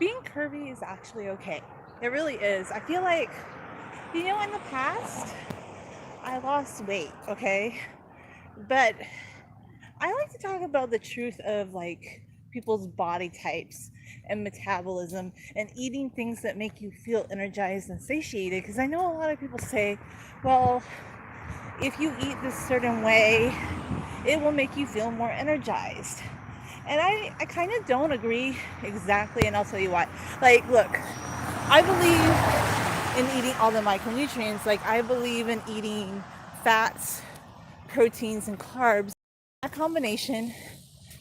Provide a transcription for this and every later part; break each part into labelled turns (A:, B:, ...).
A: being curvy is actually okay. It really is. I feel like, in the past, I lost weight, okay? But I like to talk about the truth of like people's body types and metabolism and eating things that make you feel energized and satiated. Because I know a lot of people say, well, if you eat this certain way, it will make you feel more energized. And I kind of don't agree exactly, and I'll tell you why. Like, look, I believe in eating all the micronutrients. Like, I believe in eating fats, proteins, and carbs. That combination,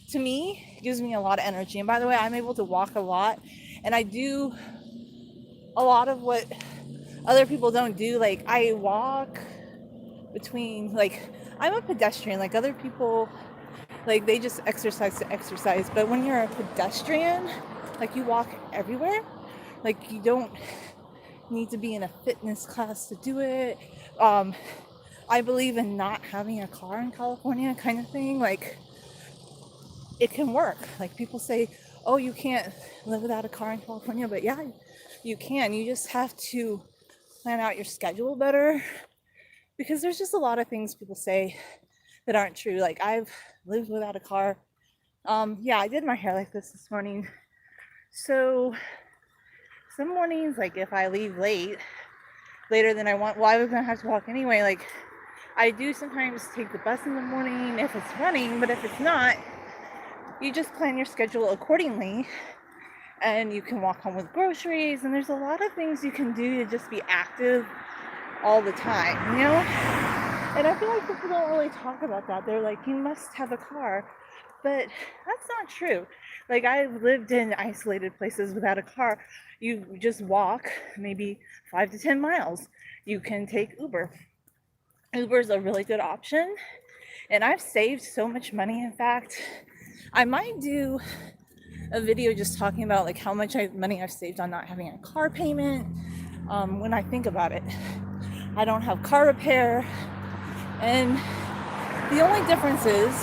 A: to me, gives me a lot of energy. And by the way, I'm able to walk a lot, and I do a lot of what other people don't do. Like, I walk between, like, I'm a pedestrian. Like, other people, like, they just exercise to exercise. But when you're a pedestrian, like, you walk everywhere. Like, you don't need to be in a fitness class to do it. I believe in not having a car in California, kind of thing. Like, it can work. Like, people say, oh, you can't live without a car in California, but yeah, you can. You just have to plan out your schedule better, because there's just a lot of things people say that aren't true. Like, I've lived without a car. Yeah, I did my hair like this morning. So some mornings, like, if I leave later than I want, well, I was gonna have to walk anyway. Like, I do sometimes take the bus in the morning if it's running, but if it's not, you just plan your schedule accordingly, and you can walk home with groceries, and there's a lot of things you can do to just be active all the time, And I feel like people don't really talk about that. They're like, you must have a car, but that's not true. Like, I've lived in isolated places without a car. You just walk maybe 5 to 10 miles. You can take Uber. Uber is a really good option, and I've saved so much money. In fact, I might do a video just talking about like how much money I've saved on not having a car payment. When I think about it, I don't have car repair, and the only difference is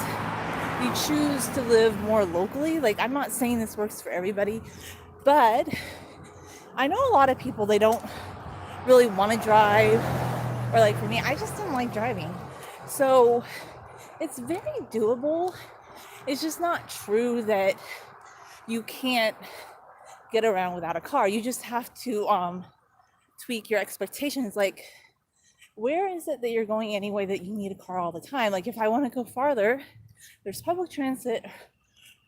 A: you choose to live more locally. Like, I'm not saying this works for everybody, but I know a lot of people, they don't really want to drive, or like for me, I just don't like driving. So it's very doable. It's just not true that you can't get around without a car. You just have to tweak your expectations. Like, where is it that you're going anyway that you need a car all the time? Like, if I want to go farther, there's public transit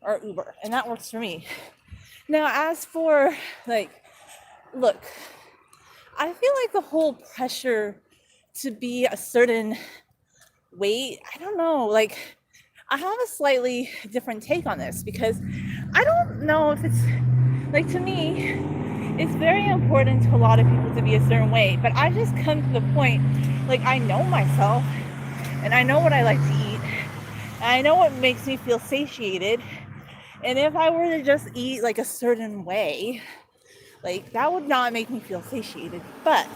A: or Uber, and that works for me. Now, as for, like, look, I feel like the whole pressure to be a certain weight, I don't know, like, I have a slightly different take on this, because I don't know if it's, like, to me, it's very important to a lot of people to be a certain weight, but I just come to the point, like, I know myself, and I know what I like to eat, and I know what makes me feel satiated, and if I were to just eat like a certain way, like, that would not make me feel satiated. But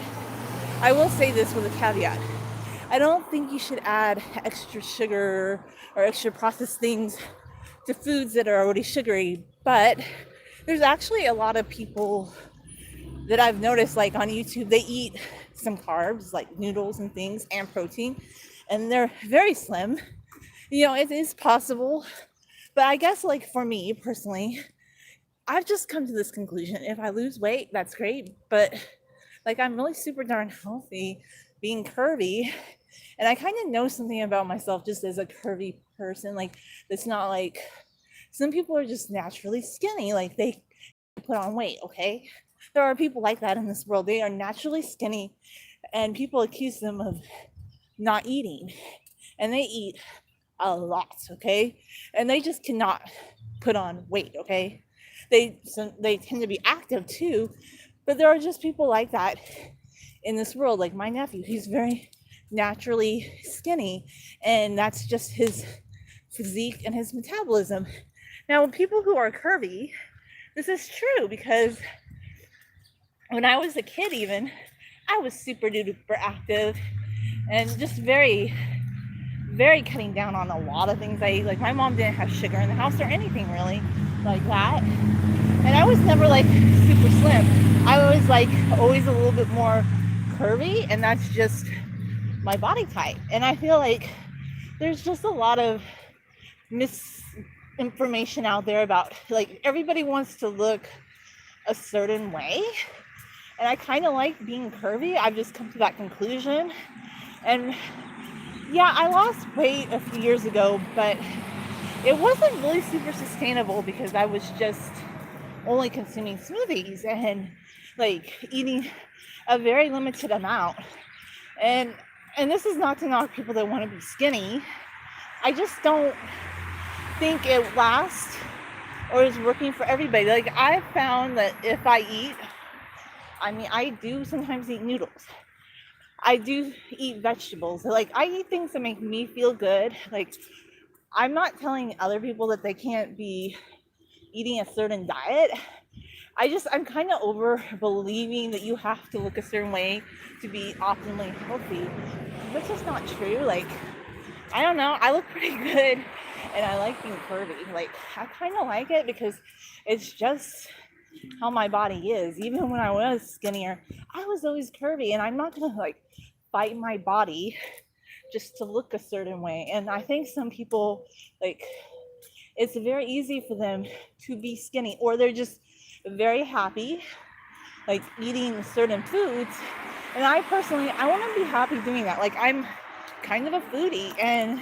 A: I will say this with a caveat. I don't think you should add extra sugar or extra processed things to foods that are already sugary, but there's actually a lot of people that I've noticed, like on YouTube, they eat some carbs, like noodles and things, and protein, and they're very slim. It is possible, but I guess, like, for me personally, I've just come to this conclusion: if I lose weight, that's great, but like, I'm really super darn healthy being curvy, and I kind of know something about myself just as a curvy person. Like, it's not like some people are just naturally skinny, like they put on weight. Okay, there are people like that in this world. They are naturally skinny, and people accuse them of not eating, and they eat a lot. Okay, and they just cannot put on weight. Okay, they tend to be active too, but there are just people like that in this world. Like my nephew, he's very naturally skinny, and that's just his physique and his metabolism. Now, people who are curvy, this is true, because when I was a kid, even, I was super duper active and just very, very cutting down on a lot of things I eat. Like, my mom didn't have sugar in the house or anything really like that. And I was never like super slim. I was like always a little bit more curvy, and that's just my body type. And I feel like there's just a lot of misinformation out there about like everybody wants to look a certain way. And I kind of like being curvy. I've just come to that conclusion. And yeah, I lost weight a few years ago, but it wasn't really super sustainable because I was just only consuming smoothies and like eating a very limited amount. And this is not to knock people that want to be skinny. I just don't think it lasts or is working for everybody. Like I found that if I eat, I do sometimes eat noodles. I do eat vegetables. Like I eat things that make me feel good. Like I'm not telling other people that they can't be eating a certain diet. I'm kind of over believing that you have to look a certain way to be optimally healthy. That's just not true. Like, I don't know. I look pretty good and I like being curvy. Like, I kind of like it because it's just how my body is. Even when I was skinnier, I was always curvy, and I'm not going to like fight my body just to look a certain way. And I think some people, like, it's very easy for them to be skinny, or they're just very happy like eating certain foods. And I personally, I want to be happy doing that. Like I'm kind of a foodie, and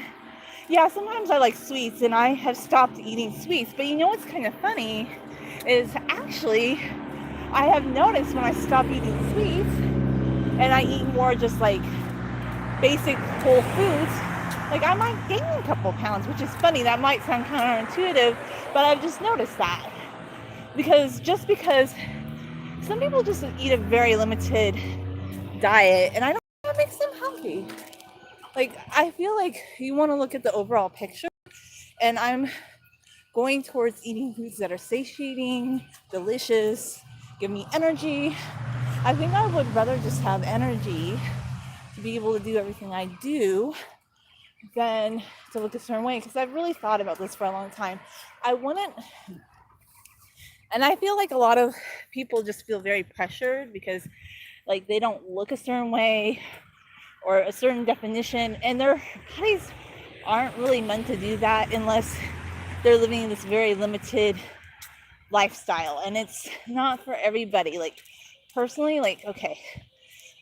A: yeah, sometimes I like sweets, and I have stopped eating sweets. But you know what's kind of funny is actually I have noticed when I stop eating sweets and I eat more just like basic whole foods, like I might gain a couple pounds, which is funny. That might sound counterintuitive, but I've just noticed that. Because some people just eat a very limited diet, and I don't know what makes them healthy. Like, I feel like you want to look at the overall picture, and I'm going towards eating foods that are satiating, delicious, give me energy. I think I would rather just have energy to be able to do everything I do than to look a certain way, because I've really thought about this for a long time. I wouldn't, and I feel like a lot of people just feel very pressured because like they don't look a certain way or a certain definition, and their bodies aren't really meant to do that unless they're living this very limited lifestyle, and it's not for everybody. Like personally, like, okay,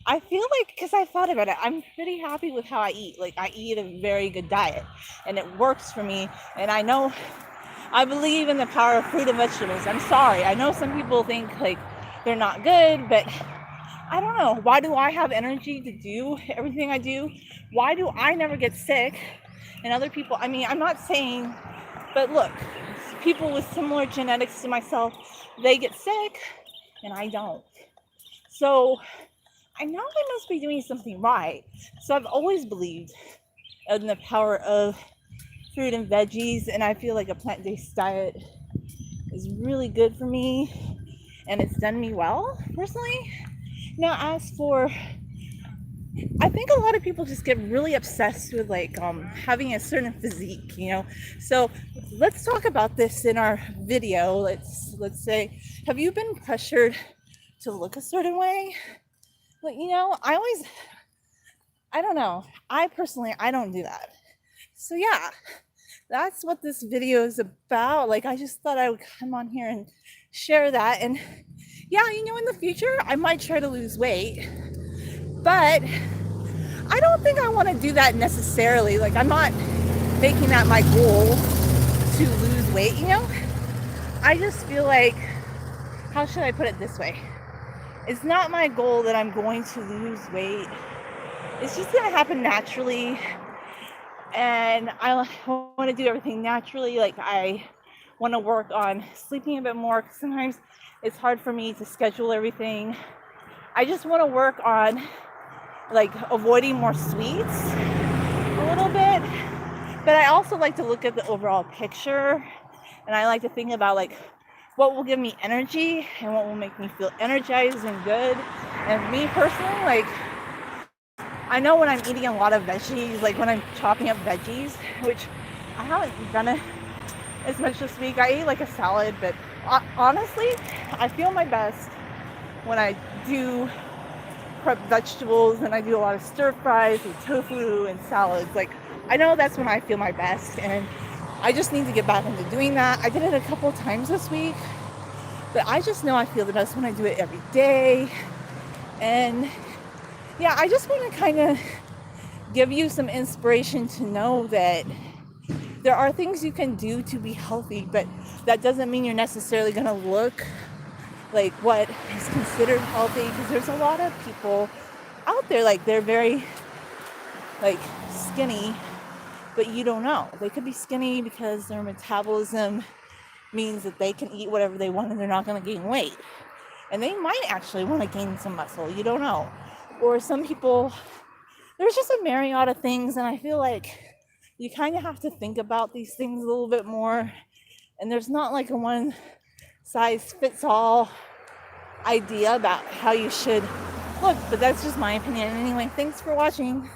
A: I feel like, because I thought about it, I'm pretty happy with how I eat. Like I eat a very good diet and it works for me, and I believe in the power of fruit and vegetables. I'm sorry, I know some people think like they're not good, but I don't know. Why do I have energy to do everything I do? Why do I never get sick? And other people, I'm not saying, but look, people with similar genetics to myself, they get sick and I don't. So I know I must be doing something right. So I've always believed in the power of fruit and veggies, and I feel like a plant-based diet is really good for me and it's done me well personally. Now, as for, I think a lot of people just get really obsessed with like having a certain physique, So let's talk about this in our video. Let's say, have you been pressured to look a certain way? Like, I don't know. I personally, I don't do that. So yeah, that's what this video is about. Like, I just thought I would come on here and share that. And yeah, in the future, I might try to lose weight, but I don't think I want to do that necessarily. Like, I'm not making that my goal to lose weight, I just feel like, how should I put it this way? It's not my goal that I'm going to lose weight. It's just going to happen naturally. And I want to do everything naturally. Like, I want to work on sleeping a bit more, because sometimes it's hard for me to schedule everything. I just want to work on like avoiding more sweets a little bit. But I also like to look at the overall picture, and I like to think about like what will give me energy and what will make me feel energized and good. And me personally, like, I know when I'm eating a lot of veggies, like when I'm chopping up veggies, which I haven't done it as much this week. I ate like a salad, but Honestly, I feel my best when I do prep vegetables and I do a lot of stir fries with tofu and salads. Like, I know that's when I feel my best, and I just need to get back into doing that. I did it a couple times this week, but I just know I feel the best when I do it every day. And yeah, I just want to kind of give you some inspiration to know that there are things you can do to be healthy, but that doesn't mean you're necessarily going to look like what is considered healthy, because there's a lot of people out there, like, they're very like skinny, but you don't know. They could be skinny because their metabolism means that they can eat whatever they want and they're not going to gain weight, and they might actually want to gain some muscle. You don't know. Or some people, there's just a myriad of things, and I feel like you kind of have to think about these things a little bit more, and there's not like a one size fits all idea about how you should look, but that's just my opinion. Anyway, thanks for watching.